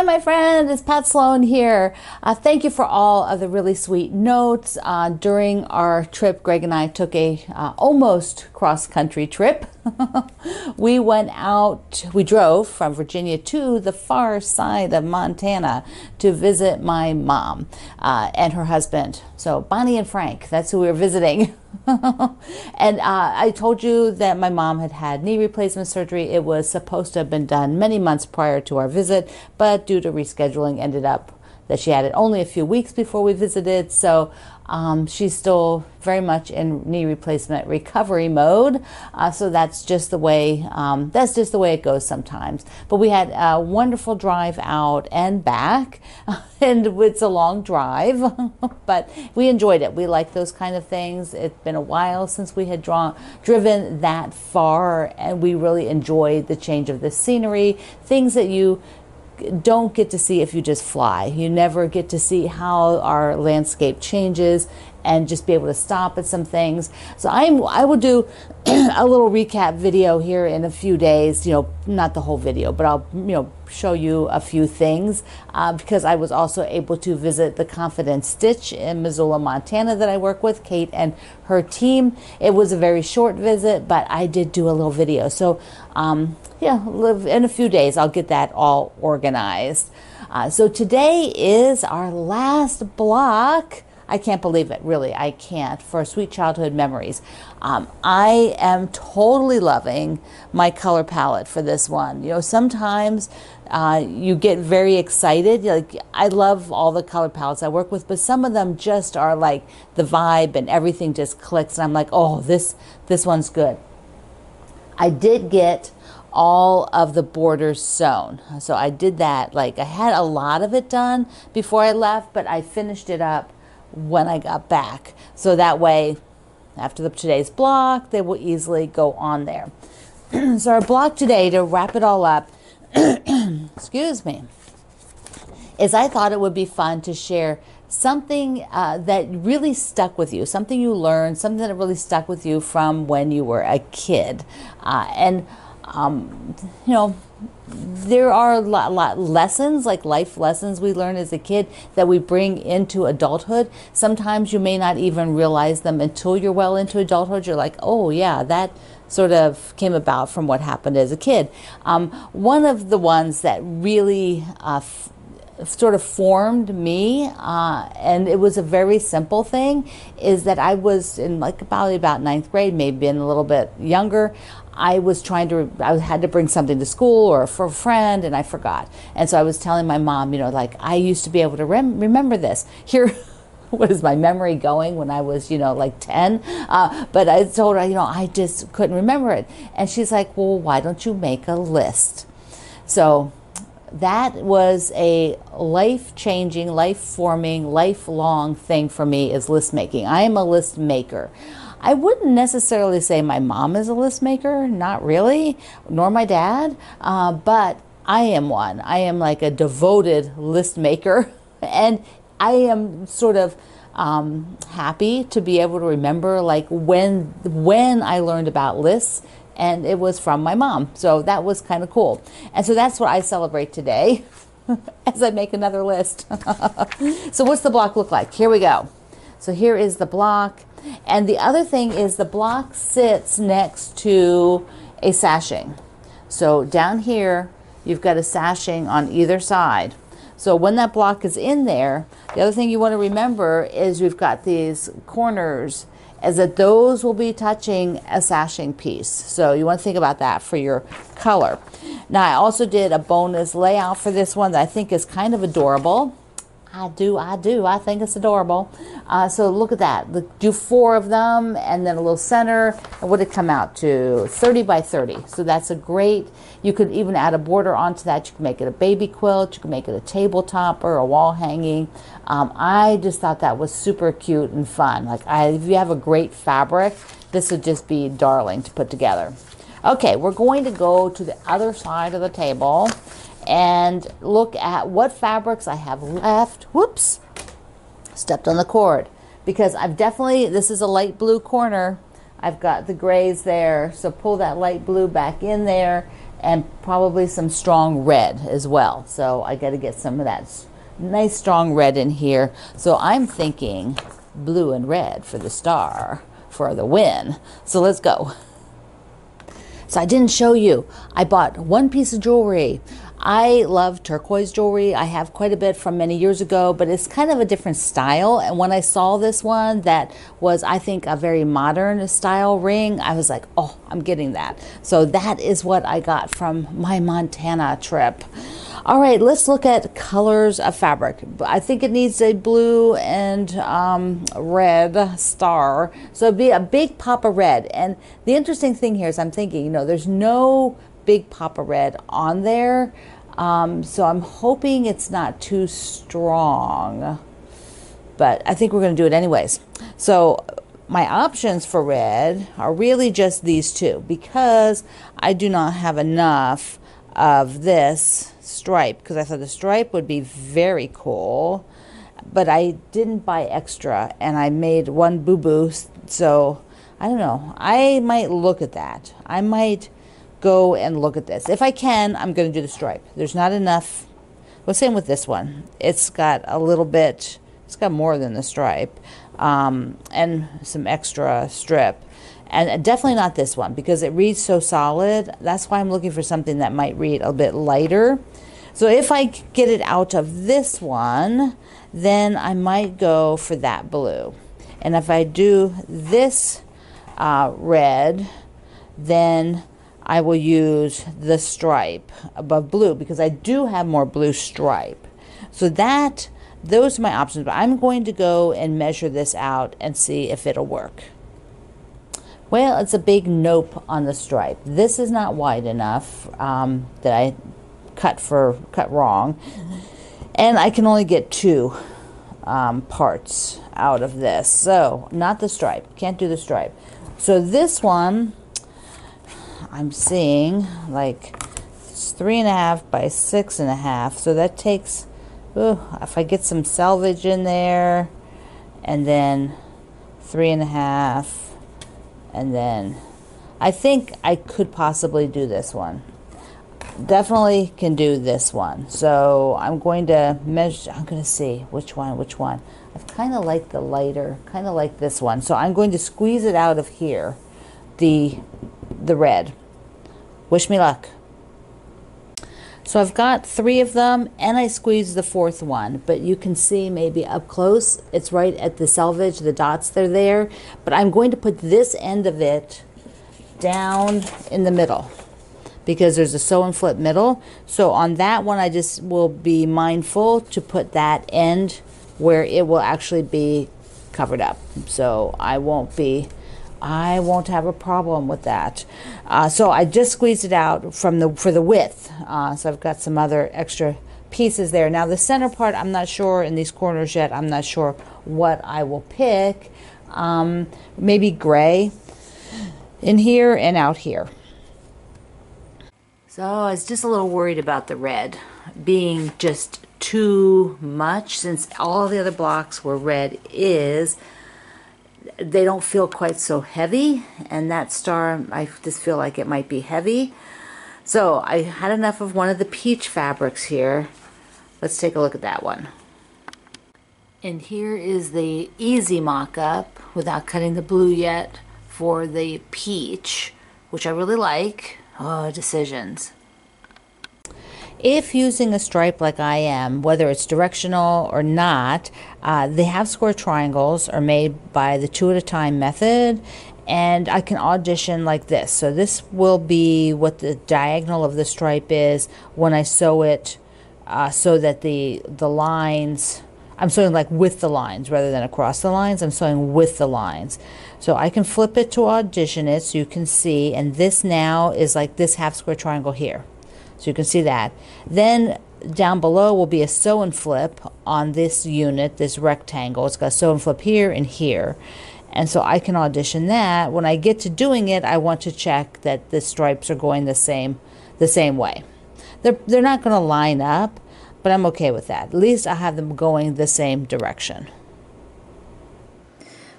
my friend, it's Pat Sloan here. Thank you for all of the really sweet notes. During our trip, Greg and I took a almost cross-country trip. We drove from Virginia to the far side of Montana to visit my mom and her husband. So Bonnie and Frank, that's who we were visiting. And I told you that my mom had had knee replacement surgery. It was supposed to have been done many months prior to our visit, but due to rescheduling, ended up that she had it only a few weeks before we visited. So she's still very much in knee replacement recovery mode. So that's just the way it goes sometimes. But we had a wonderful drive out and back, and it's a long drive, but we enjoyed it. We like those kind of things. It's been a while since we had driven that far, and we really enjoyed the change of the scenery, things that you don't get to see if you just fly. You never get to see how our landscape changes and just be able to stop at some things. So I will do a little recap video here in a few days, not the whole video, but I'll, show you a few things because I was also able to visit the Confidence Stitch in Missoula, Montana that I work with, Kate and her team. It was a very short visit, but I did do a little video. So in a few days, I'll get that all organized. So today is our last block. I can't believe it, really. I can't. For Sweet Childhood Memories. I am totally loving my color palette for this one. Sometimes you get very excited. Like, I love all the color palettes I work with, but some of them just are like the vibe and everything just clicks. And I'm like, oh, this one's good. I did get all of the borders sewn. So I did that. Like, I had a lot of it done before I left, but I finished it up when I got back. So that way, after today's block, they will easily go on there. So our block today, to wrap it all up, excuse me, is I thought it would be fun to share something that really stuck with you, something you learned, something that really stuck with you from when you were a kid. There are a lot lessons, like life lessons we learn as a kid that we bring into adulthood. Sometimes you may not even realize them until you're well into adulthood. You're like, oh yeah, that sort of came about from what happened as a kid. One of the ones that really sort of formed me, and it was a very simple thing, is that I was in probably about ninth grade, maybe been a little bit younger. I had to bring something to school or for a friend, and I forgot. And so I was telling my mom, I used to be able to remember this. Here was my memory going when I was, 10. But I told her, I just couldn't remember it. And she's like, well, why don't you make a list? So that was a life-changing, life-forming, lifelong thing for me, is list making. I am a list maker. I wouldn't necessarily say my mom is a list maker, not really, nor my dad, but I am one. I am like a devoted list maker, and I am sort of happy to be able to remember when I learned about lists, and it was from my mom. So that was kind of cool. And so that's what I celebrate today as I make another list. So what's the block look like? Here we go. So here is the block. And the other thing is the block sits next to a sashing. So down here, you've got a sashing on either side. So when that block is in there, the other thing you want to remember is we've got these corners, as that those will be touching a sashing piece. So you want to think about that for your color. Now, I also did a bonus layout for this one that I think is kind of adorable. I do. I think it's adorable. So look at that. Do 4 of them and then a little center. And what did it come out to? 30 by 30. So that's a great, you could even add a border onto that. You could make it a baby quilt. You could make it a tabletop or a wall hanging. I just thought that was super cute and fun. If you have a great fabric, this would just be darling to put together. Okay, we're going to go to the other side of the table and look at what fabrics I have left. Whoops, stepped on the cord, because this is a light blue corner. I've got the grays there, so pull that light blue back in there, and probably some strong red as well. So I got to get some of that nice strong red in here. So I'm thinking blue and red for the star, for the win. So let's go. So I didn't show you, I bought one piece of jewelry. I love turquoise jewelry. I have quite a bit from many years ago, but it's kind of a different style. And when I saw this one that was, I think, a very modern style ring, I was like, oh, I'm getting that. So that is what I got from my Montana trip. All right, let's look at colors of fabric. I think it needs a blue and red star. So it'd be a big pop of red. And the interesting thing here is I'm thinking, you know, there's no big pop of red on there. So I'm hoping it's not too strong. But I think we're going to do it anyways. So my options for red are really just these two, because I do not have enough of this stripe, because I thought the stripe would be very cool, but I didn't buy extra and I made one boo-boo. So I don't know, I might look at that. I might go and look at this. If I can, I'm going to do the stripe. There's not enough. Well, same with this one. It's got a little bit, it's got more than the stripe, and some extra strip. And definitely not this one, because it reads so solid. That's why I'm looking for something that might read a bit lighter. So if I get it out of this one, then I might go for that blue. And if I do this red, then I will use the stripe above blue, because I do have more blue stripe. So those are my options. But I'm going to go and measure this out and see if it'll work. Well, it's a big nope on the stripe. This is not wide enough that I cut wrong, and I can only get two parts out of this. So not the stripe. Can't do the stripe. So this one, I'm seeing like it's 3.5 by 6.5. So that takes, if I get some selvage in there, and then 3.5. And then I think I could possibly do this one. Definitely can do this one. So I'm going to measure, I'm going to see which one. I kind of like the lighter, kind of like this one. So I'm going to squeeze it out of here, the red. Wish me luck. So I've got 3 of them, and I squeezed the 4th one, but you can see maybe up close, it's right at the selvage, the dots, they're there. But I'm going to put this end of it down in the middle, because there's a sew and flip middle. So on that one, I just will be mindful to put that end where it will actually be covered up. So I won't have a problem with that. So I just squeezed it out for the width. So I've got some other extra pieces there. Now the center part, I'm not sure, in these corners yet, I'm not sure what I will pick. Maybe gray in here and out here. So I was just a little worried about the red being just too much, since all the other blocks where red is, they don't feel quite so heavy, and that star, I just feel like it might be heavy. So I had enough of one of the peach fabrics here. Let's take a look at that one. And here is the easy mock-up, without cutting the blue yet, for the peach, which I really like. Oh, decisions. If using a stripe like I am, whether it's directional or not, they have square triangles, are made by the 2 at a time method, and I can audition like this. So this will be what the diagonal of the stripe is when I sew it, so that the lines, I'm sewing like with the lines rather than across the lines. I'm sewing with the lines. So I can flip it to audition it so you can see, and this now is like this half square triangle here. So you can see that. Then down below will be a sew and flip on this unit, this rectangle. It's got a sew and flip here and here. And so I can audition that. When I get to doing it, I want to check that the stripes are going the same way. They're not going to line up, but I'm okay with that. At least I have them going the same direction.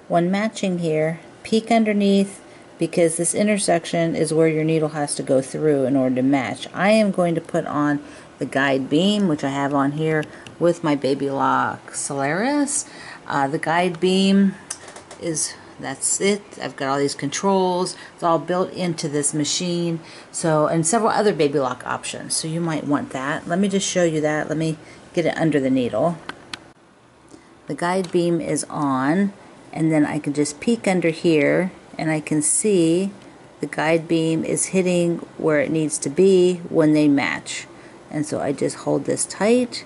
When matching here, peek underneath because this intersection is where your needle has to go through in order to match. I am going to put on the guide beam, which I have on here with my Baby Lock Solaris. The guide beam is, that's it. I've got all these controls. It's all built into this machine. So, and several other Baby Lock options. So you might want that. Let me just show you that. Let me get it under the needle. The guide beam is on, and then I can just peek under here and I can see the guide beam is hitting where it needs to be when they match. And so I just hold this tight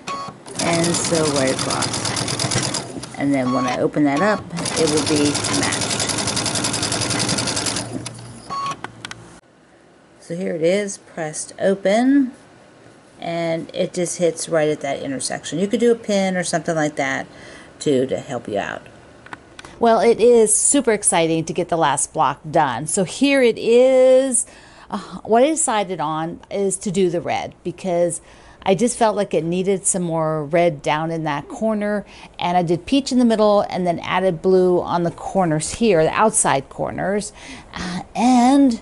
and sew right across. And then when I open that up, it will be matched. So here it is, pressed open, and it just hits right at that intersection. You could do a pin or something like that too to help you out. Well, it is super exciting to get the last block done. So here it is. What I decided on is to do the red because I just felt like it needed some more red down in that corner, and I did peach in the middle and then added blue on the corners here, the outside corners, and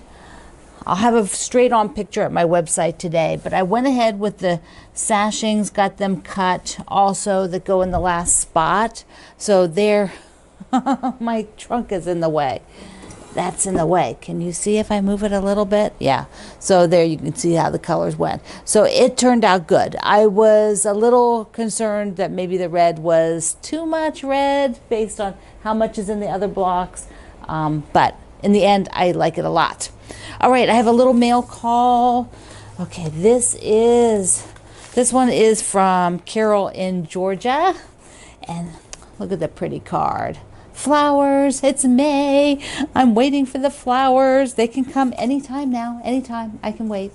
I'll have a straight on picture at my website today, but I went ahead with the sashings, got them cut also that go in the last spot. So there, my trunk is in the way. That's in the way. Can you see if I move it a little bit? Yeah. So there you can see how the colors went. So it turned out good. I was a little concerned that maybe the red was too much red based on how much is in the other blocks. But in the end, I like it a lot. All right, I have a little mail call. Okay, this one is from Carol in Georgia. And look at the pretty card. Flowers, it's May. I'm waiting for the flowers. They can come anytime now, anytime. I can wait.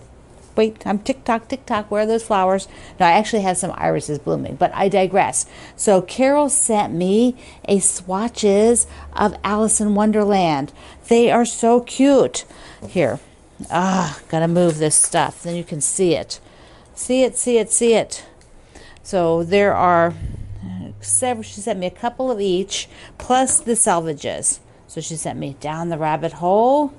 Wait, I'm tick-tock, tick-tock. Where are those flowers? No, I actually have some irises blooming, but I digress. So Carol sent me a swatches of Alice in Wonderland. They are so cute. Here. Gotta move this stuff. Then you can see it. See it, see it, see it. So there are several. She sent me a couple of each, plus the selvages. So she sent me Down the Rabbit Hole,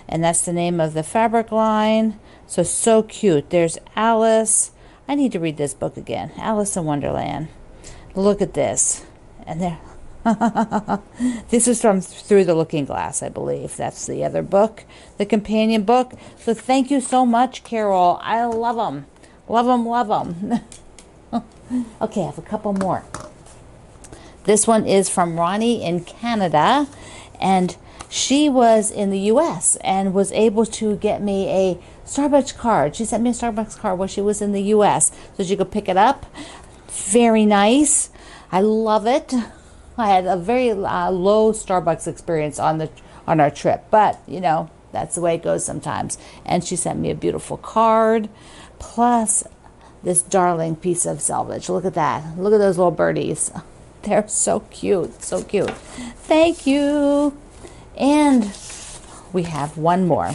and that's the name of the fabric line. So cute. There's Alice. I need to read this book again. Alice in Wonderland. Look at this. And there. This is from Through the Looking Glass, I believe. That's the other book, the companion book. So thank you so much, Carol. I love them. Love them, love them. Okay, I have a couple more. This one is from Ronnie in Canada, and she was in the U.S. and was able to get me a Starbucks card. She sent me a Starbucks card while she was in the U.S. so she could pick it up. Very nice. I love it. I had a very low Starbucks experience on our trip, but you know, that's the way it goes sometimes. And she sent me a beautiful card, plus this darling piece of selvage. Look at that. Look at those little birdies. They're so cute, so cute. Thank you. And we have one more.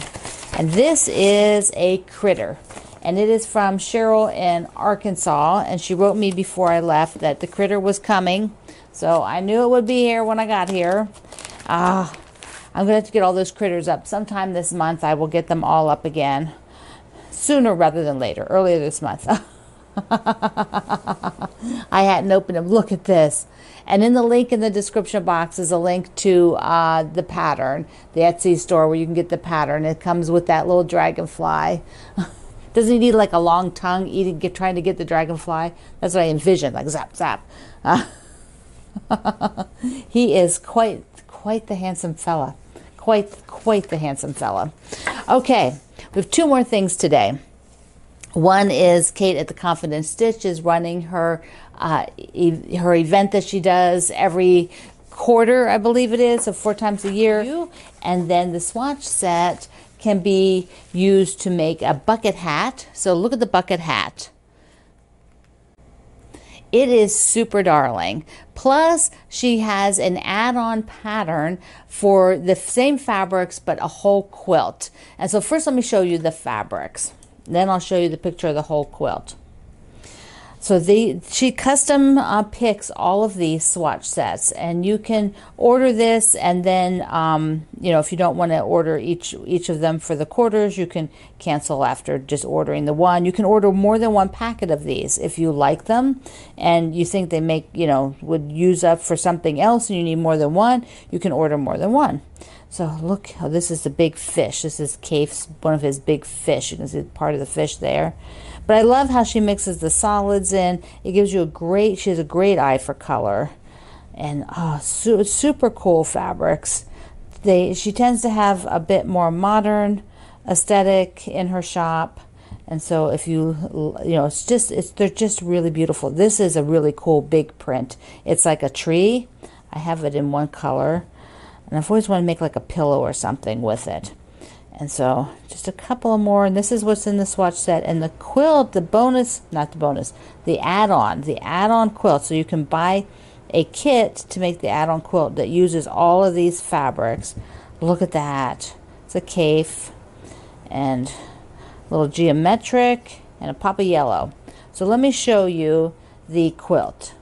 And this is a critter. And it is from Cheryl in Arkansas. And she wrote me before I left that the critter was coming. So I knew it would be here when I got here. I'm going to have to get all those critters up. Sometime this month I will get them all up again. Sooner rather than later. Earlier this month. I hadn't opened them. Look at this. And in the link in the description box is a link to the pattern, the Etsy store where you can get the pattern. It comes with that little dragonfly. Doesn't he need like a long tongue trying to get the dragonfly? That's what I envisioned, like zap, zap. He is quite the handsome fella. Quite the handsome fella. Okay, we have two more things today. One is Kate at the Confident Stitch is running her her event that she does every quarter, I believe it is, so 4 times a year. And then the Swatch set can be used to make a bucket hat. So look at the bucket hat. It is super darling. Plus, she has an add-on pattern for the same fabrics, but a whole quilt. And so first let me show you the fabrics. Then I'll show you the picture of the whole quilt. So she custom picks all of these swatch sets, and you can order this, and then you know, if you don't want to order each of them for the quarters, you can cancel after just ordering the one. You can order more than one packet of these if you like them, and you think they make, you know, would use up for something else, and you need more than one. You can order more than one. So look how this is the big fish. This is Kaif's, one of his big fish. You can see part of the fish there. But I love how she mixes the solids in. It gives you she has a great eye for color. And super cool fabrics. She tends to have a bit more modern aesthetic in her shop. And so if you know, they're just really beautiful. This is a really cool big print. It's like a tree. I have it in one color. And I've always wanted to make like a pillow or something with it. And so just a couple more, and this is what's in the swatch set. And the quilt, the add-on quilt. So you can buy a kit to make the add-on quilt that uses all of these fabrics. Look at that. It's a Kaif and a little geometric and a pop of yellow. So let me show you the quilt.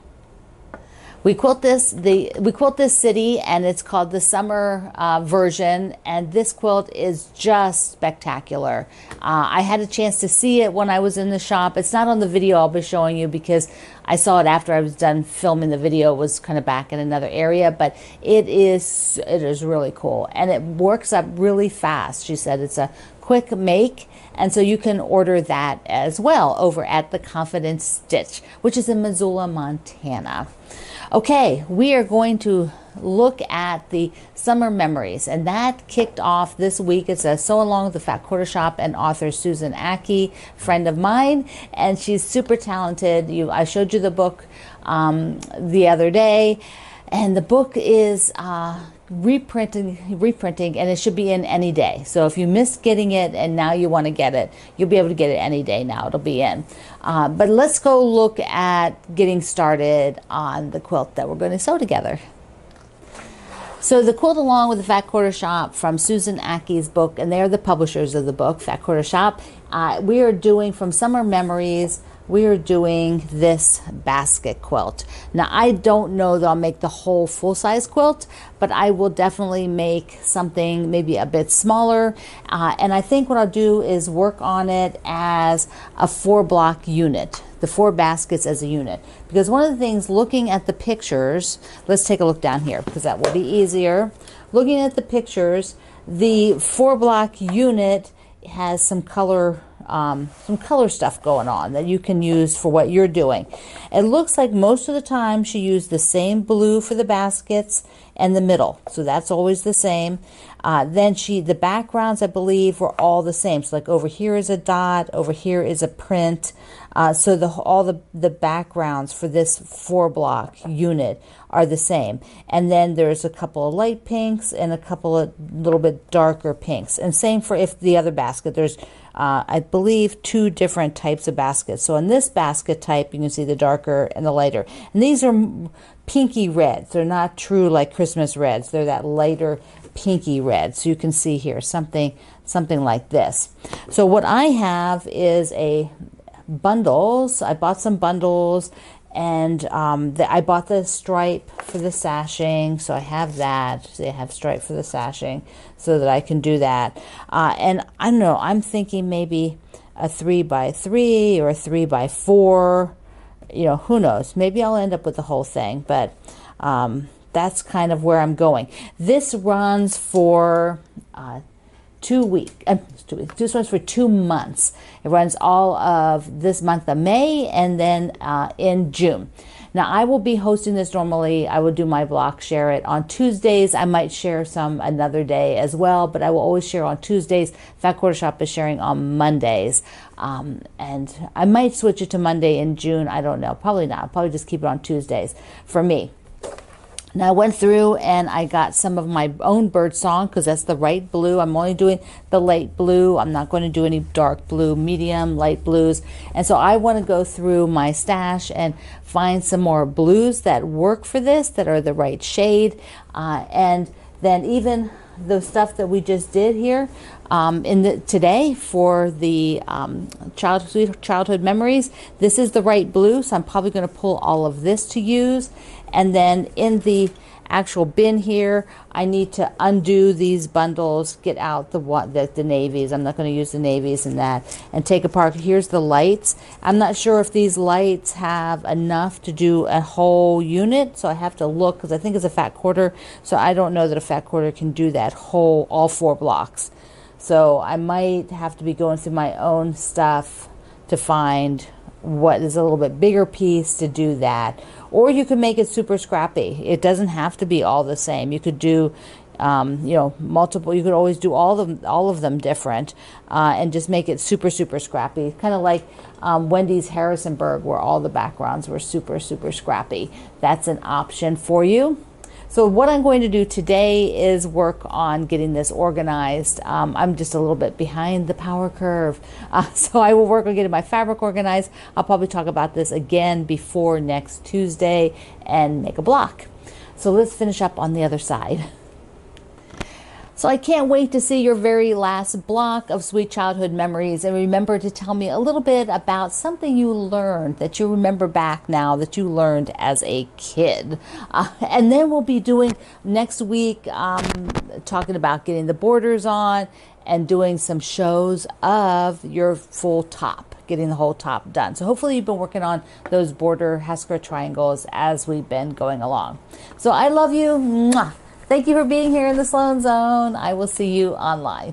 We quilt this city, and it's called the summer version, and this quilt is just spectacular. I had a chance to see it when I was in the shop. It's not on the video I'll be showing you because I saw it after I was done filming the video. It was kind of back in another area, but it is really cool, and it works up really fast. She said it's a quick make, and so you can order that as well over at the Confidence Stitch, which is in Missoula, Montana. Okay, we are going to look at the Summer Memories, and that kicked off this week. It's a Sew Along with the Fat Quarter Shop and author Susan Aki, friend of mine, and she's super talented. I showed you the book the other day, and the book is reprinting, and it should be in any day. So if you missed getting it and now you want to get it, you'll be able to get it any day now. It'll be in. But let's go look at getting started on the quilt that we're going to sew together. So the Quilt Along with the Fat Quarter Shop from Susan Aki's book, and they're the publishers of the book, Fat Quarter Shop. We are doing from Summer Memories, we are doing this basket quilt. Now, I don't know that I'll make the whole full-size quilt, but I will definitely make something maybe a bit smaller. And I think what I'll do is work on it as a 4-block unit, the 4 baskets as a unit. Because one of the things, looking at the pictures, let's take a look down here because that will be easier. Looking at the pictures, the 4-block unit has some color stuff going on that you can use for what you're doing. It looks like most of the time she used the same blue for the baskets and the middle, so that's always the same. Then the backgrounds, I believe, were all the same. So like over here is a dot, over here is a print. So all the backgrounds for this 4-block unit are the same. And then there's a couple of light pinks and a couple of little bit darker pinks. And same for if the other basket. There's I believe 2 different types of baskets. So in this basket type, you can see the darker and the lighter. And these are pinky reds. They're not true like Christmas reds. They're that lighter pinky red. So you can see here something like this. So what I have is bundles. I bought some bundles, and I bought the stripe for the sashing, so I have that. So I have stripe for the sashing so that I can do that. And I don't know, I'm thinking maybe a 3x3 or a 3x4. You know, who knows? Maybe I'll end up with the whole thing, but that's kind of where I'm going. This runs for 2 weeks. This runs for 2 months. It runs all of this month of May and then in June. Now, I will be hosting this normally. I will do my block, share it on Tuesdays. I might share some another day as well, but I will always share on Tuesdays. Fat Quarter Shop is sharing on Mondays. And I might switch it to Monday in June. I don't know. Probably not. I'll probably just keep it on Tuesdays for me. Now, I went through and I got some of my own birdsong because that's the right blue. I'm only doing the light blue. I'm not going to do any dark blue, medium, light blues. And so I want to go through my stash and find some more blues that work for this, that are the right shade. And then even the stuff that we just did here, Today for the childhood memories, this is the right blue, so I'm probably going to pull all of this to use. And then in the actual bin here, I need to undo these bundles, get out the navies. I'm not going to use the navies in that, and take apart. Here's the lights. I'm not sure if these lights have enough to do a whole unit, so I have to look, because I think it's a fat quarter, so I don't know that a fat quarter can do that whole, all 4 blocks. So I might have to be going through my own stuff to find what is a little bit bigger piece to do that. Or you could make it super scrappy. It doesn't have to be all the same. You could do, multiple. You could always do all of them different, and just make it super scrappy. Kind of like Wendy's Harrisonburg, where all the backgrounds were super scrappy. That's an option for you. So what I'm going to do today is work on getting this organized. I'm just a little bit behind the power curve. So I will work on getting my fabric organized. I'll probably talk about this again before next Tuesday and make a block. So let's finish up on the other side. So I can't wait to see your very last block of Sweet Childhood Memories. And remember to tell me a little bit about something you learned that you remember back now that you learned as a kid. And then we'll be doing next week, talking about getting the borders on and doing some shows of your full top, getting the whole top done. So hopefully you've been working on those border Hasker triangles as we've been going along. So I love you. Mwah. Thank you for being here in the Sloan Zone. I will see you online.